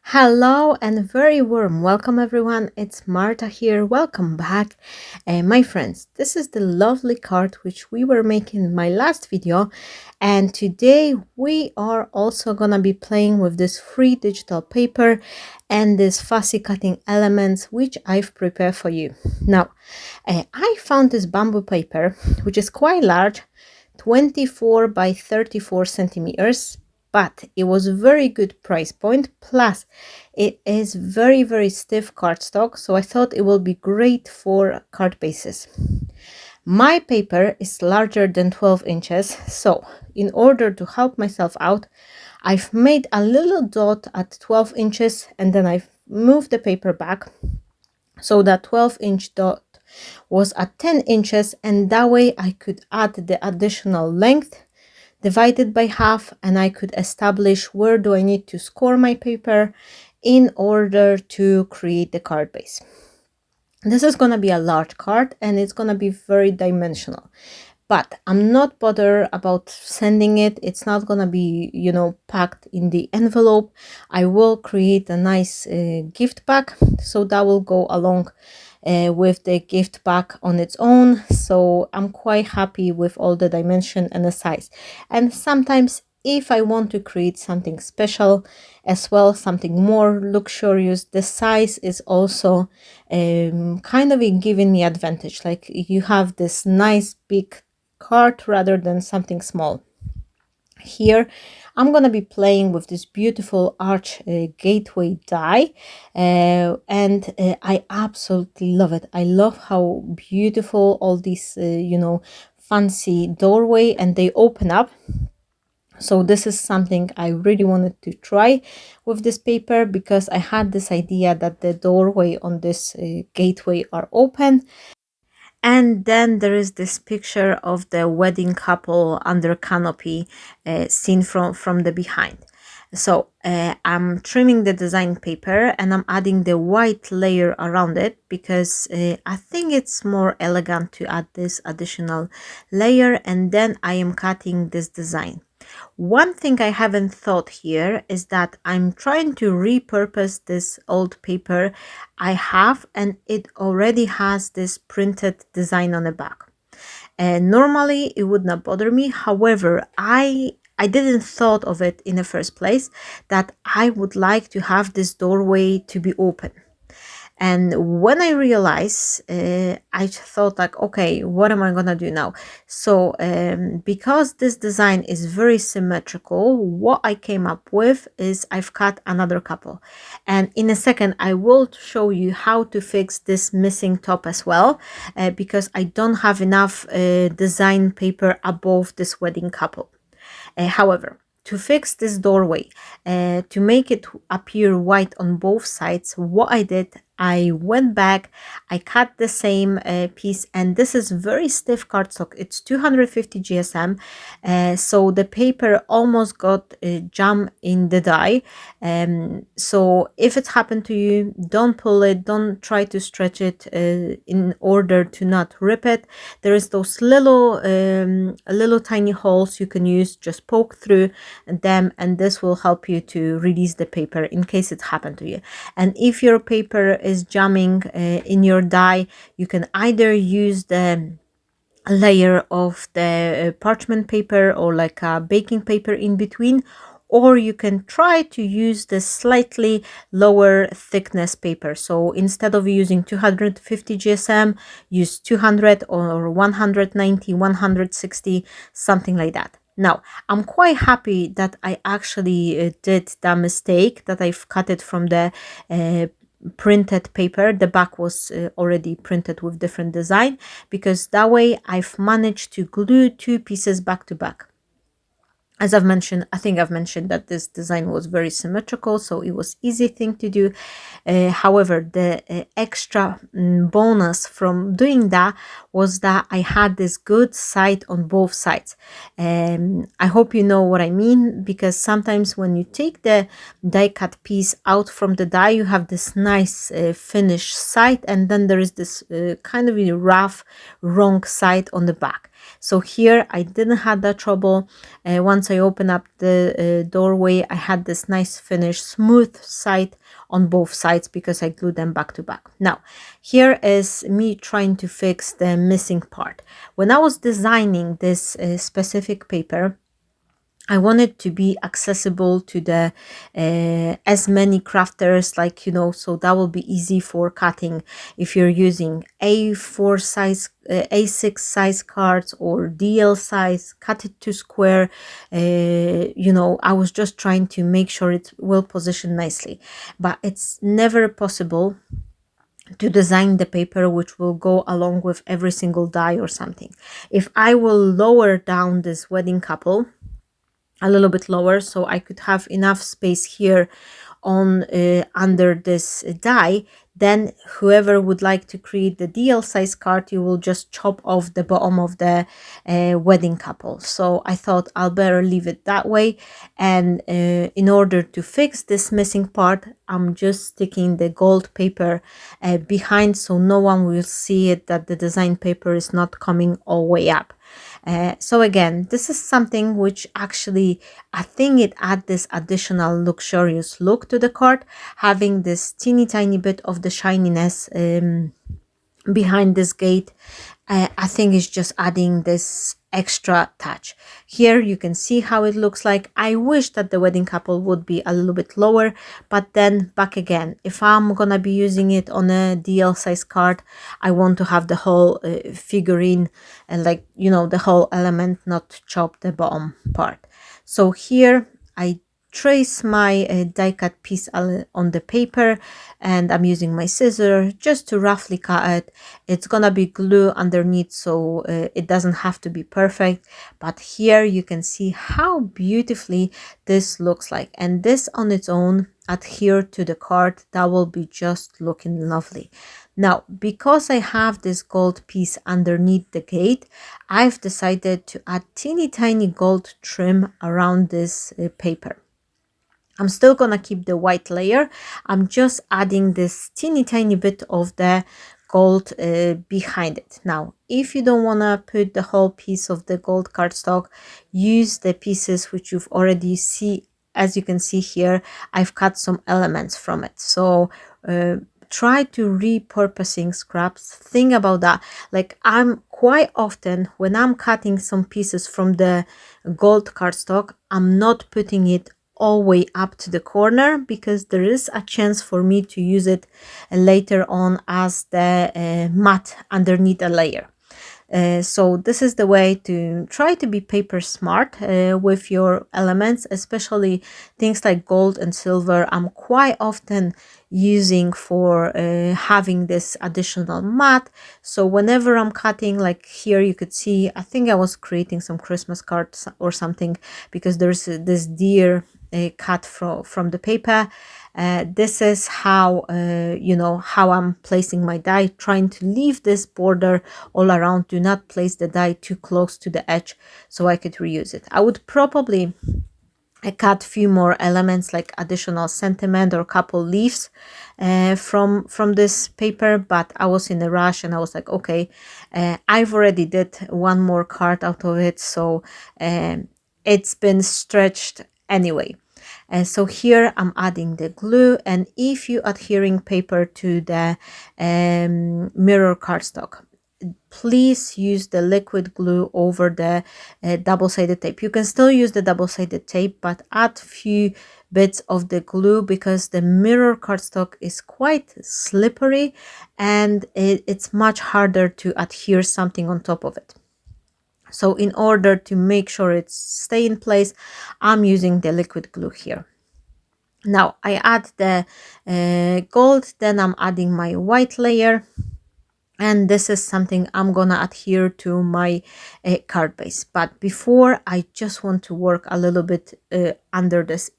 Hello and very warm welcome everyone. It's Marta here. Welcome back, my friends. This is the lovely card which we were making in my last video, and today we are also gonna be playing with this free digital paper and this fussy cutting elements which I've prepared for you. Now, I found this bamboo paper which is quite large, 24 by 34 centimeters, but it was a very good price point. Plus it is very stiff cardstock, so I thought it will be great for card bases. My paper is larger than 12 inches, so in order to help myself out, I've made a little dot at 12 inches and then I've moved the paper back so that 12-inch dot was at 10 inches, and that way I could add the additional length, divide it by half, and I could establish where do I need to score my paper in order to create the card base. This is going to be a large card and it's going to be very dimensional, but I'm not bothered about sending it. It's not going to be, packed in the envelope. I will create a nice gift bag, so that will go along with the gift bag on its own. So I'm quite happy with all the dimension and the size. And sometimes if I want to create something special as well, something more luxurious, the size is also kind of giving me advantage. Like you have this nice big card rather than something small. Here I'm going to be playing with this beautiful arch gateway die, and I absolutely love it. I love how beautiful all these fancy doorway, and they open up. So this is something I really wanted to try with this paper, because I had this idea that the doorway on this gateway are open. And then there is this picture of the wedding couple under canopy seen from the behind. So I'm trimming the design paper and I'm adding the white layer around it, because I think it's more elegant to add this additional layer, and then I am cutting this design. One thing I haven't thought here is that I'm trying to repurpose this old paper I have, and it already has this printed design on the back. And normally it would not bother me. However, I didn't thought of it in the first place, that I would like to have this doorway to be open. And when I realized, I thought like, okay, what am I gonna do now? So because this design is very symmetrical, what I came up with is I've cut another couple, and in a second I will show you how to fix this missing top as well, because I don't have enough design paper above this wedding couple. However, to fix this doorway, to make it appear white on both sides, what I did, I went back, I cut the same piece, and this is very stiff cardstock. It's 250 GSM, so the paper almost got jam in the die. So if it's happened to you, don't pull it, don't try to stretch it in order to not rip it. There is those little tiny holes you can use, just poke through them, and this will help you to release the paper in case it happened to you. And if your paper is jamming in your die, you can either use the layer of the parchment paper or like a baking paper in between, or you can try to use the slightly lower thickness paper. So instead of using 250 GSM, use 200 or 190, 160, something like that. Now, I'm quite happy that I actually did that mistake, that I've cut it from the printed paper. The back was already printed with different design, because that way I've managed to glue two pieces back to back. As I've mentioned, I think I've mentioned that this design was very symmetrical, so it was easy thing to do. However, the extra bonus from doing that was that I had this good side on both sides. I hope you know what I mean, because sometimes when you take the die cut piece out from the die, you have this nice finished side, and then there is this kind of a rough wrong side on the back. So here I didn't have that trouble. Once I opened up the doorway, I had this nice finish, smooth side on both sides because I glued them back to back. Now, here is me trying to fix the missing part. When I was designing this specific paper, I wanted to be accessible to the as many crafters, like, you know, so that will be easy for cutting if you're using A4 size, A6 size cards or DL size, cut it to square. You know, I was just trying to make sure it will position nicely, but it's never possible to design the paper which will go along with every single die or something. If I will lower down this wedding couple a little bit lower, so I could have enough space here on under this die, then whoever would like to create the DL size card, you will just chop off the bottom of the wedding couple. So I thought I'll better leave it that way, and in order to fix this missing part, I'm just sticking the gold paper behind, so no one will see it, that the design paper is not coming all the way up. So again, this is something which actually, I think it adds this additional luxurious look to the card, having this teeny tiny bit of the shininess behind this gate. I think it's just adding this extra touch. Here you can see how it looks like. I wish that the wedding couple would be a little bit lower, but then back again, if I'm gonna be using it on a DL size card, I want to have the whole figurine and, like, you know, the whole element, not chop the bottom part. So here I trace my die cut piece on the paper, and I'm using my scissor just to roughly cut it. It's gonna be glue underneath, so it doesn't have to be perfect, but here you can see how beautifully this looks like, and this on its own adhere to the card, that will be just looking lovely. Now, because I have this gold piece underneath the gate, I've decided to add teeny tiny gold trim around this paper. I'm still gonna keep the white layer. I'm just adding this teeny tiny bit of the gold behind it. Now, if you don't wanna put the whole piece of the gold cardstock, use the pieces which you've already see. As you can see here, I've cut some elements from it. So try to repurposing scraps. Think about that. Like, I'm quite often, when I'm cutting some pieces from the gold cardstock, I'm not putting it all the way up to the corner, because there is a chance for me to use it later on as the mat underneath a layer. So this is the way to try to be paper smart with your elements, especially things like gold and silver. I'm quite often using for having this additional mat. So whenever I'm cutting, like here you could see, I think I was creating some Christmas cards or something, because there's this deer cut from the paper. This is how you know, how I'm placing my die, trying to leave this border all around. Do not place the die too close to the edge so I could reuse it. I would probably cut a few more elements, like additional sentiment or couple leaves from this paper, but I was in a rush and I was like, okay, I've already did one more card out of it, so it's been stretched anyway. And so here I'm adding the glue, and if you adhering paper to the mirror cardstock, please use the liquid glue over the double-sided tape. You can still use the double-sided tape, but add few bits of the glue, because the mirror cardstock is quite slippery and it's much harder to adhere something on top of it. So in order to make sure it stay in place, I'm using the liquid glue here. Now I add the gold, then I'm adding my white layer, and this is something I'm gonna adhere to my card base. But before, I just want to work a little bit under this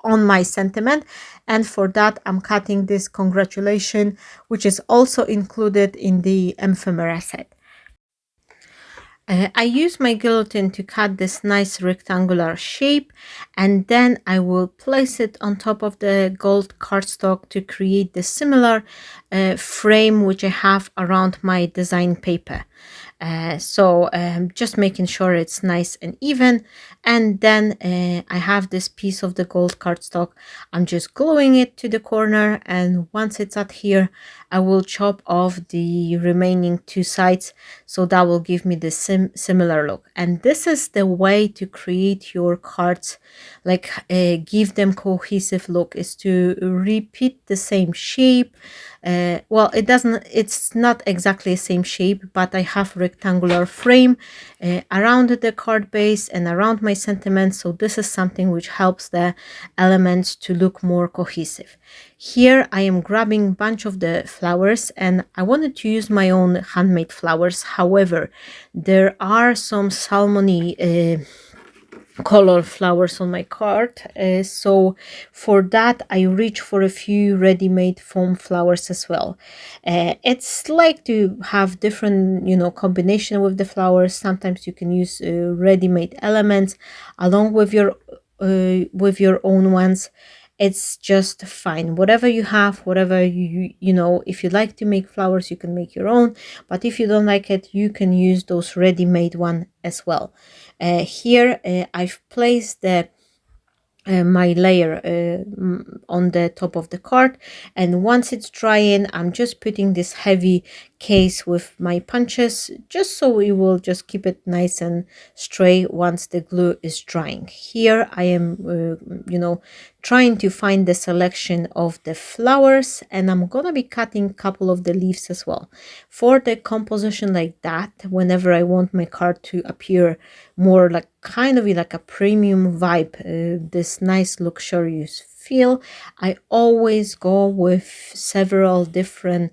on my sentiment, and for that I'm cutting this congratulation, which is also included in the ephemera set. I use my guillotine to cut this nice rectangular shape, and then I will place it on top of the gold cardstock to create the similar frame which I have around my design paper. Just making sure it's nice and even. And then I have this piece of the gold cardstock. I'm just gluing it to the corner, and once it's at here, I will chop off the remaining two sides, so that will give me the similar look. And this is the way to create your cards, like give them cohesive look, is to repeat the same shape. Well, it's not exactly the same shape, but I have rectangular frame around the card base and around my sentiments, so this is something which helps the elements to look more cohesive. Here I am grabbing a bunch of the flowers, and I wanted to use my own handmade flowers. However, there are some salmony color flowers on my card, so for that I reach for a few ready-made foam flowers as well. It's like to have different, combination with the flowers. Sometimes you can use ready-made elements along with your own ones. It's just fine, whatever you have, whatever if you like to make flowers, you can make your own, but if you don't like it, you can use those ready-made one as well. Here I've placed the my layer on the top of the card, and once it's drying, I'm just putting this heavy case with my punches, just so we will just keep it nice and straight once the glue is drying. Here I am trying to find the selection of the flowers, and I'm gonna be cutting a couple of the leaves as well for the composition like that. Whenever I want my card to appear more like kind of like a premium vibe, this nice luxurious feel, I always go with several different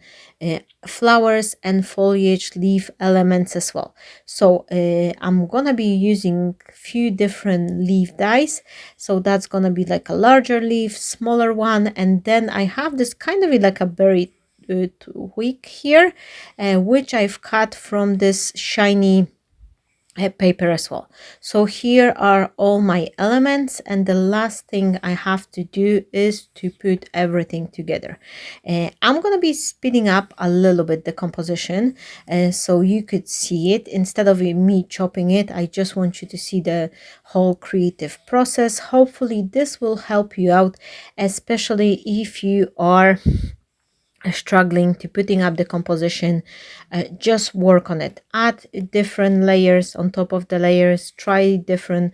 flowers and foliage leaf elements as well. So I'm gonna be using few different leaf dies, so that's gonna be like a larger leaf, smaller one, and then I have this kind of like a berry twig here, which I've cut from this shiny paper as well. So here are all my elements, and the last thing I have to do is to put everything together. I'm gonna be speeding up a little bit the composition so you could see it instead of me chopping it. I just want you to see the whole creative process. Hopefully this will help you out, especially if you are struggling to putting up the composition. Just work on it, add different layers on top of the layers, try different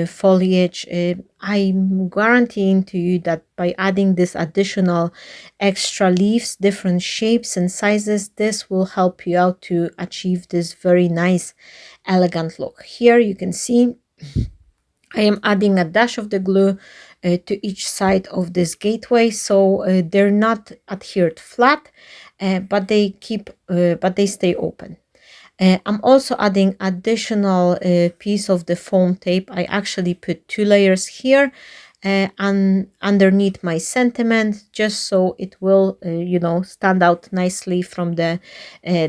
foliage. I'm guaranteeing to you that by adding this additional extra leaves, different shapes and sizes, this will help you out to achieve this very nice elegant look. Here you can see I am adding a dash of the glue to each side of this gateway, so they're not adhered flat, but they stay open. I'm also adding additional piece of the foam tape. I actually put two layers here and underneath my sentiment, just so it will stand out nicely from the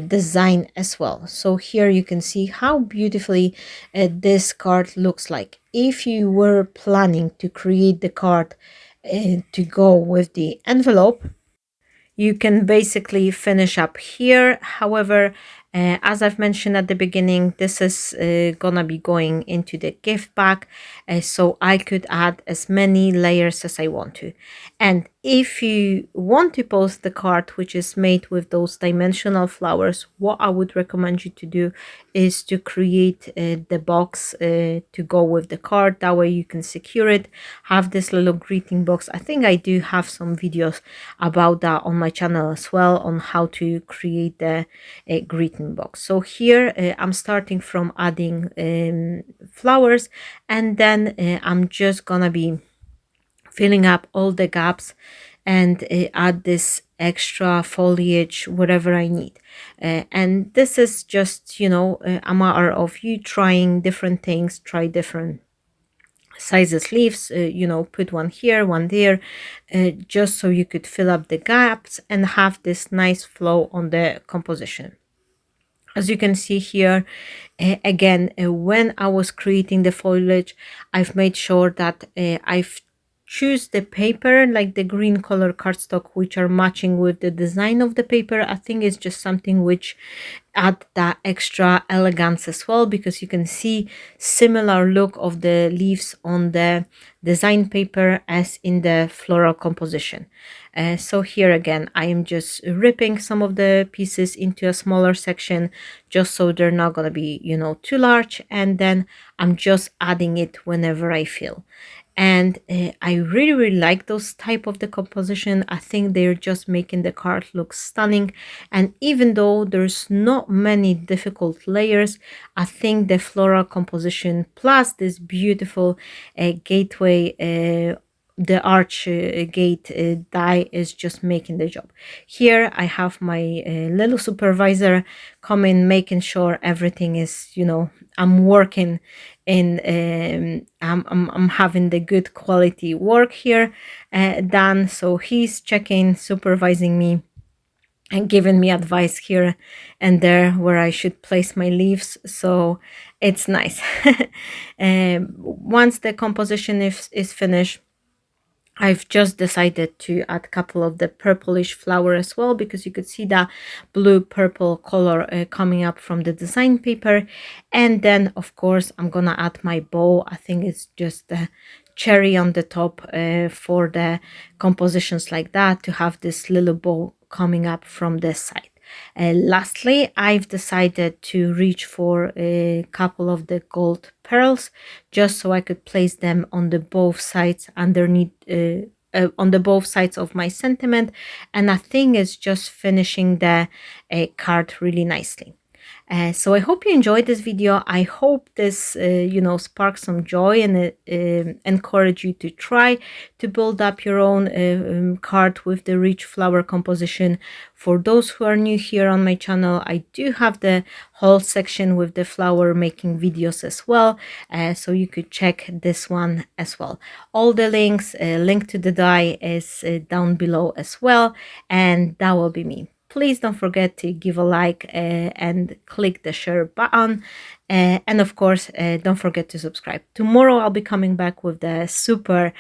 design as well. So here you can see how beautifully this card looks like. If you were planning to create the card to go with the envelope, you can basically finish up here. However, as I've mentioned at the beginning, this is gonna be going into the gift bag, so I could add as many layers as I want to. And if you want to post the card which is made with those dimensional flowers, what I would recommend you to do is to create the box to go with the card. That way you can secure it, have this little greeting box. I think I do have some videos about that on my channel as well, on how to create the greeting box. So here I'm starting from adding flowers, and then I'm just gonna be filling up all the gaps and add this extra foliage whatever I need. And this is just a matter of you trying different things, try different sizes leaves, put one here, one there, just so you could fill up the gaps and have this nice flow on the composition. As you can see here, again, when I was creating the foliage, I've made sure that I've choose the paper, like the green color cardstock, which are matching with the design of the paper. I think it's just something which add that extra elegance as well, because you can see similar look of the leaves on the design paper as in the floral composition. So here again, I am just ripping some of the pieces into a smaller section, just so they're not going to be, you know, too large, and then I'm just adding it whenever I feel. And I really like those type of the composition. I think they're just making the card look stunning, and even though there's not many difficult layers, I think the floral composition plus this beautiful gateway, the arch gate die is just making the job. Here I have my little supervisor coming, making sure everything is, you know, I'm working in I'm having the good quality work here done. So he's checking, supervising me, and giving me advice here and there where I should place my leaves. So it's nice. Once the composition is finished, I've just decided to add a couple of the purplish flower as well, because you could see that blue purple color coming up from the design paper. And then of course I'm gonna add my bow. I think it's just the cherry on the top for the compositions like that, to have this little bow coming up from this side. Lastly, I've decided to reach for a couple of the gold pearls, just so I could place them on the both sides underneath, on the both sides of my sentiment, and I think it's just finishing the card really nicely. So I hope you enjoyed this video. I hope this, you know, sparks some joy and encourage you to try to build up your own card with the rich flower composition. For those who are new here on my channel, I do have the whole section with the flower making videos as well, so you could check this one as well. All the links, link to the die is down below as well, and that will be me. Please don't forget to give a like and click the share button. And of course, don't forget to subscribe. Tomorrow I'll be coming back with the super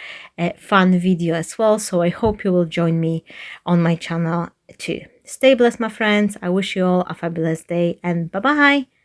fun video as well. So I hope you will join me on my channel too. Stay blessed, my friends. I wish you all a fabulous day, and bye-bye.